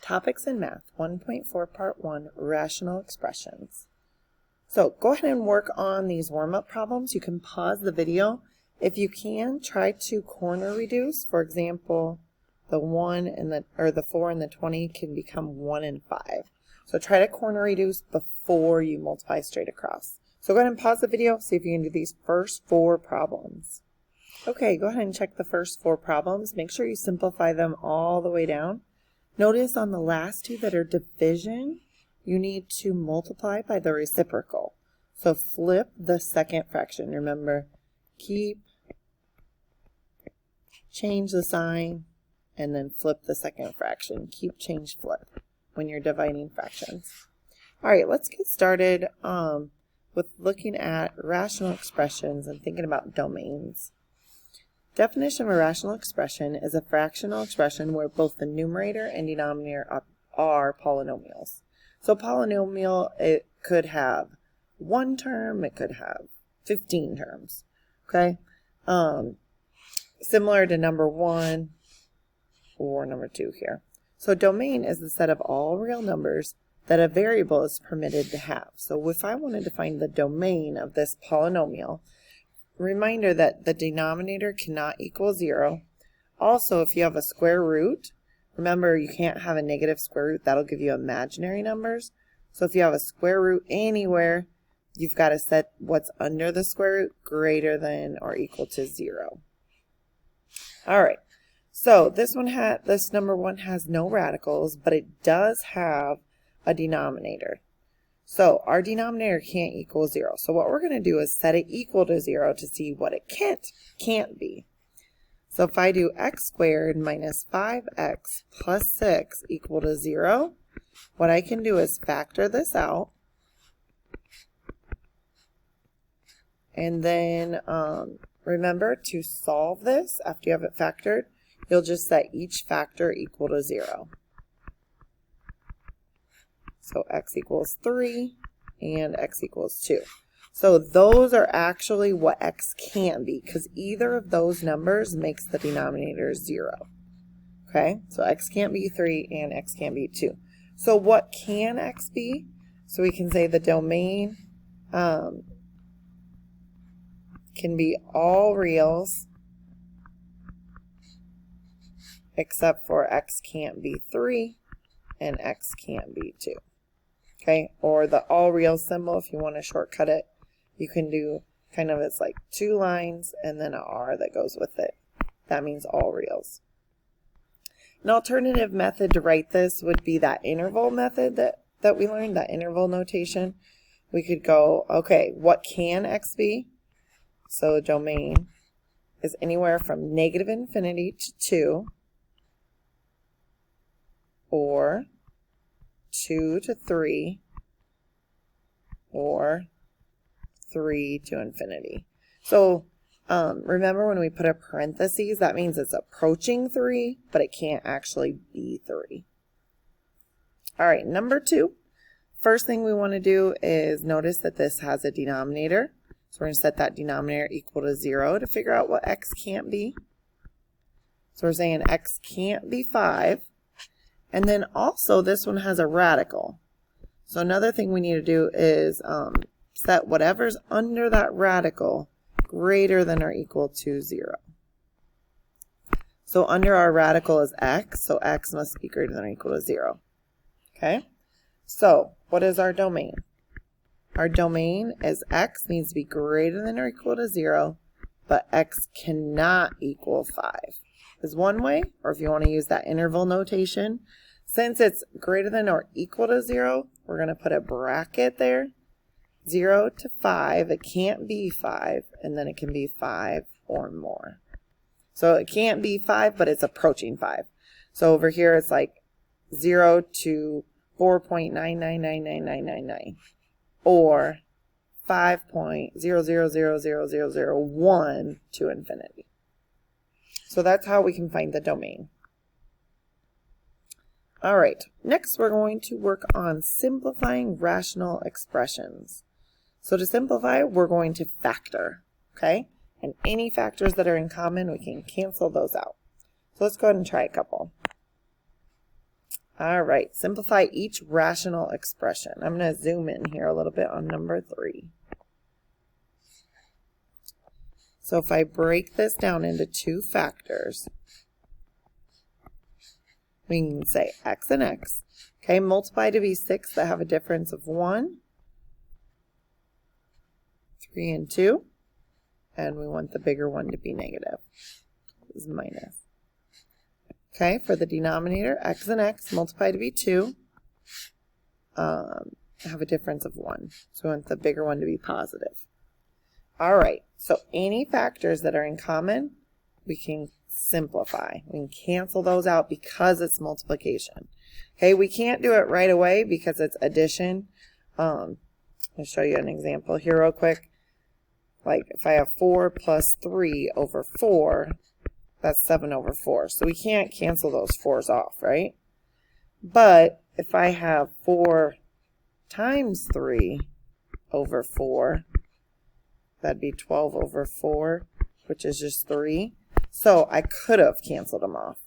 Topics in Math 1.4 Part 1 Rational Expressions. So go ahead and work on these warm-up problems. You can pause the video. If you can, try to corner reduce. For example, the 4 and the 20 can become 1 and 5. So try to corner reduce before you multiply straight across. So go ahead and pause the video, see if you can do these first 4 problems. Okay, go ahead and check the first 4 problems. Make sure you simplify them all the way down. Notice on the last 2 that are division, you need to multiply by the reciprocal. So flip the second fraction. Remember, keep, change the sign, and then flip the second fraction. Keep, change, flip when you're dividing fractions. All right, let's get started with looking at rational expressions and thinking about domains. Definition of a rational expression is a fractional expression where both the numerator and denominator are polynomials. So polynomial, it could have 1 term, it could have 15 terms, okay? Similar to number 1 or number 2 here. So domain is the set of all real numbers that a variable is permitted to have. So if I wanted to find the domain of this polynomial, reminder that the denominator cannot equal 0. Also, if you have a square root, remember you can't have a negative square root. That'll give you imaginary numbers. So if you have a square root anywhere, you've got to set what's under the square root greater than or equal to 0. All right. So this number 1 has no radicals, but it does have a denominator. So our denominator can't equal 0. So what we're going to do is set it equal to 0 to see what it can't be. So if I do x squared minus 5x plus 6 equal to 0, what I can do is factor this out. And then remember to solve this after you have it factored, you'll just set each factor equal to 0. So x equals 3 and x equals 2. So those are actually what x can't be, because either of those numbers makes the denominator 0. Okay, so x can't be 3 and x can't be 2. So what can x be? So we can say the domain can be all reals except for x can't be 3 and x can't be 2. Okay, or the all real symbol, if you want to shortcut it, you can do kind of, it's like 2 lines and then an R that goes with it. That means all reals. An alternative method to write this would be that interval method that we learned, that interval notation. We could go, okay, what can x be? So the domain is anywhere from negative infinity to 2, or 2 to 3, or 3 to infinity. So remember when we put a parentheses, that means it's approaching 3, but it can't actually be 3. All right, number 2. First thing we want to do is notice that this has a denominator. So we're going to set that denominator equal to 0 to figure out what x can't be. So we're saying x can't be 5. And then also this one has a radical. So another thing we need to do is set whatever's under that radical greater than or equal to 0. So under our radical is x, so x must be greater than or equal to 0. Okay? So what is our domain? Our domain is x needs to be greater than or equal to 0, but x cannot equal 5. Is one way, or if you want to use that interval notation, since it's greater than or equal to 0, we're going to put a bracket there. 0 to 5, it can't be 5, and then it can be 5 or more. So it can't be 5, but it's approaching 5. So over here it's like 0 to 4.9999999, or 5.0000001 to infinity. So that's how we can find the domain. All right, next we're going to work on simplifying rational expressions. So to simplify, we're going to factor, okay? And any factors that are in common, we can cancel those out. So let's go ahead and try a couple. All right, simplify each rational expression. I'm going to zoom in here a little bit on number 3. So if I break this down into 2 factors, we can say x and x. Okay, multiply to be 6 that have a difference of 1, 3 and 2, and we want the bigger one to be negative. This is minus. Okay, for the denominator, x and x multiply to be 2, have a difference of 1. So we want the bigger one to be positive. All right, so any factors that are in common, we can simplify. We can cancel those out because it's multiplication. Okay, we can't do it right away because it's addition. I'll show you an example here real quick. Like if I have 4 plus 3 over 4, that's 7 over 4. So we can't cancel those 4's off, right? But if I have 4 times 3 over 4, that'd be 12 over 4, which is just 3. So I could have canceled them off.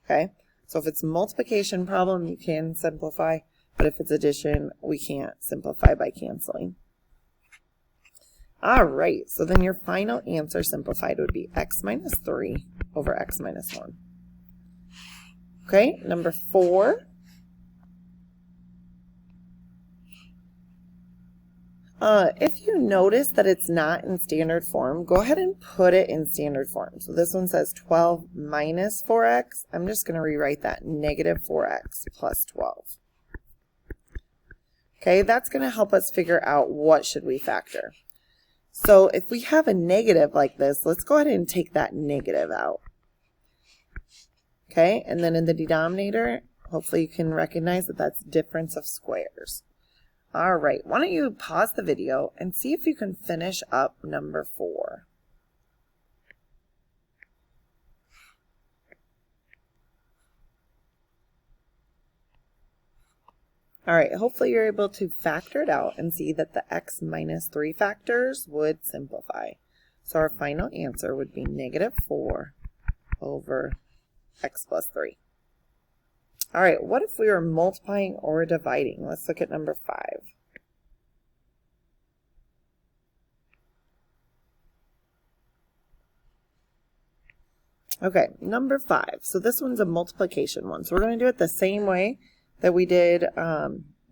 Okay? So if it's a multiplication problem, you can simplify. But if it's addition, we can't simplify by canceling. All right, so then your final answer simplified would be x minus 3 over x minus 1. Okay, number 4. If you notice that it's not in standard form, go ahead and put it in standard form. So this one says 12 minus 4x. I'm just going to rewrite that, negative 4x plus 12. Okay, that's going to help us figure out what should we factor. So if we have a negative like this, let's go ahead and take that negative out. Okay, and then in the denominator, hopefully you can recognize that that's difference of squares. All right, why don't you pause the video and see if you can finish up number 4. All right, hopefully you're able to factor it out and see that the x minus 3 factors would simplify. So our final answer would be negative 4 over x plus 3. All right, what if we were multiplying or dividing? Let's look at number 5. Okay, number 5. So this one's a multiplication one. So we're going to do it the same way that we did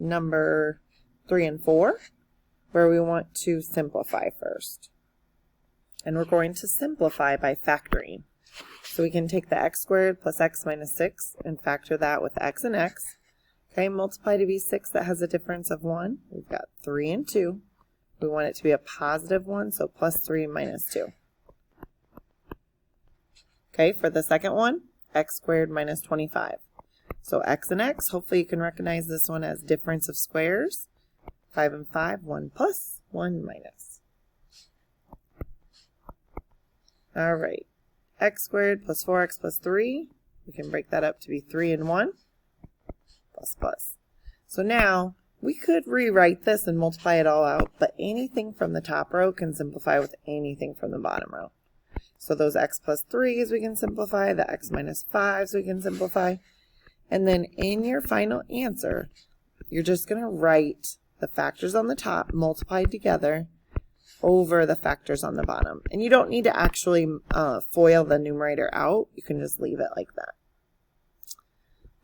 number 3 and 4, where we want to simplify first. And we're going to simplify by factoring. So we can take the x squared plus x minus 6 and factor that with x and x. Okay, multiply to be 6, that has a difference of 1. We've got 3 and 2. We want it to be a positive 1, so plus 3 minus 2. Okay, for the second one, x squared minus 25. So x and x, hopefully you can recognize this one as difference of squares. 5 and 5, 1 plus, 1 minus. All right, x squared plus 4x plus 3. We can break that up to be 3 and 1, plus plus. So now, we could rewrite this and multiply it all out, but anything from the top row can simplify with anything from the bottom row. So those x plus 3's we can simplify, the x minus 5's we can simplify. And then in your final answer, you're just going to write the factors on the top multiplied together over the factors on the bottom. And you don't need to actually FOIL the numerator out. You can just leave it like that.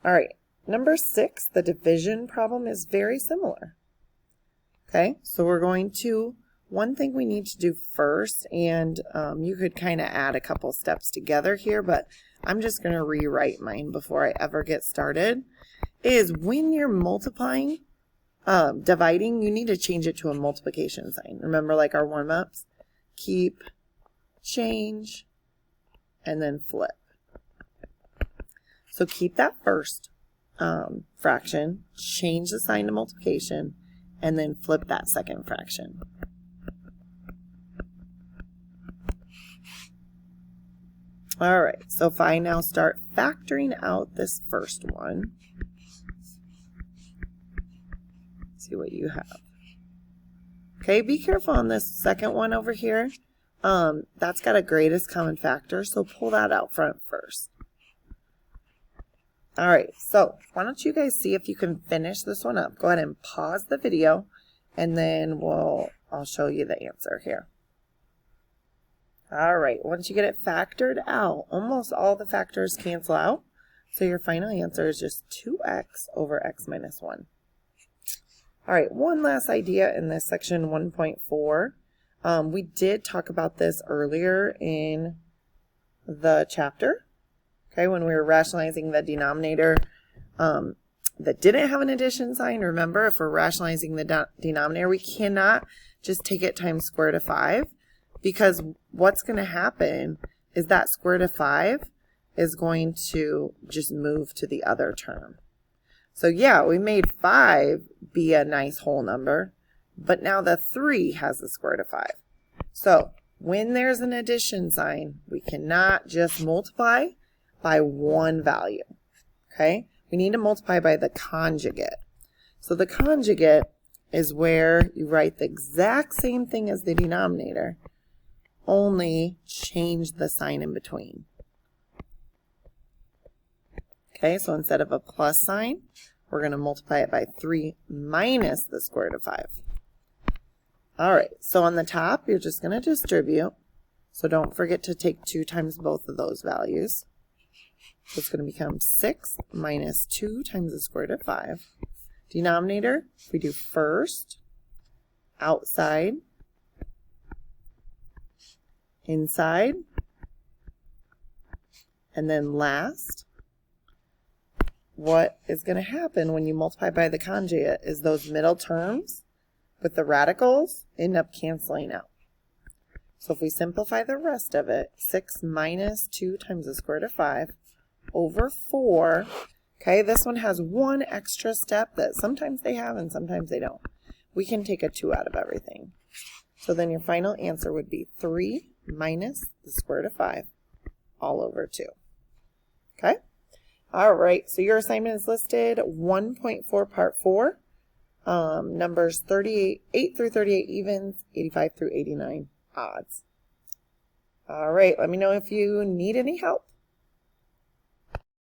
All right, number 6, the division problem is very similar. Okay, so we're going to, one thing we need to do first, and you could kind of add a couple steps together here, but I'm just going to rewrite mine before I ever get started, is when you're multiplying, dividing, you need to change it to a multiplication sign. Remember, like our warm-ups? Keep, change, and then flip. So keep that first fraction, change the sign to multiplication, and then flip that second fraction. All right, so if I now start factoring out this first one, see what you have. Okay, be careful on this second one over here. That's got a greatest common factor, so pull that out front first. All right, so why don't you guys see if you can finish this one up. Go ahead and pause the video, and then I'll show you the answer here. All right, once you get it factored out, almost all the factors cancel out. So your final answer is just 2x over x minus 1. All right, one last idea in this section 1.4. We did talk about this earlier in the chapter, okay, when we were rationalizing the denominator that didn't have an addition sign. Remember, if we're rationalizing the denominator, we cannot just take it times square root of 5, because what's going to happen is that square root of 5 is going to just move to the other term. So yeah, we made 5 be a nice whole number, but now the 3 has the square root of 5. So when there's an addition sign, we cannot just multiply by one value, okay? We need to multiply by the conjugate. So the conjugate is where you write the exact same thing as the denominator, only change the sign in between. Okay, so instead of a plus sign, we're going to multiply it by 3 minus the square root of 5. All right, so on the top, you're just going to distribute. So don't forget to take 2 times both of those values. So it's going to become 6 minus 2 times the square root of 5. Denominator, we do first, outside, inside, and then last. What is going to happen when you multiply by the conjugate is those middle terms with the radicals end up canceling out. So if we simplify the rest of it, 6 minus 2 times the square root of 5 over 4. Okay, this one has one extra step that sometimes they have and sometimes they don't. We can take a 2 out of everything. So then your final answer would be 3 minus the square root of 5 all over 2. Okay? All right, so your assignment is listed 1.4 part 4, numbers 8 through 38 evens, 85 through 89 odds. All right, let me know if you need any help.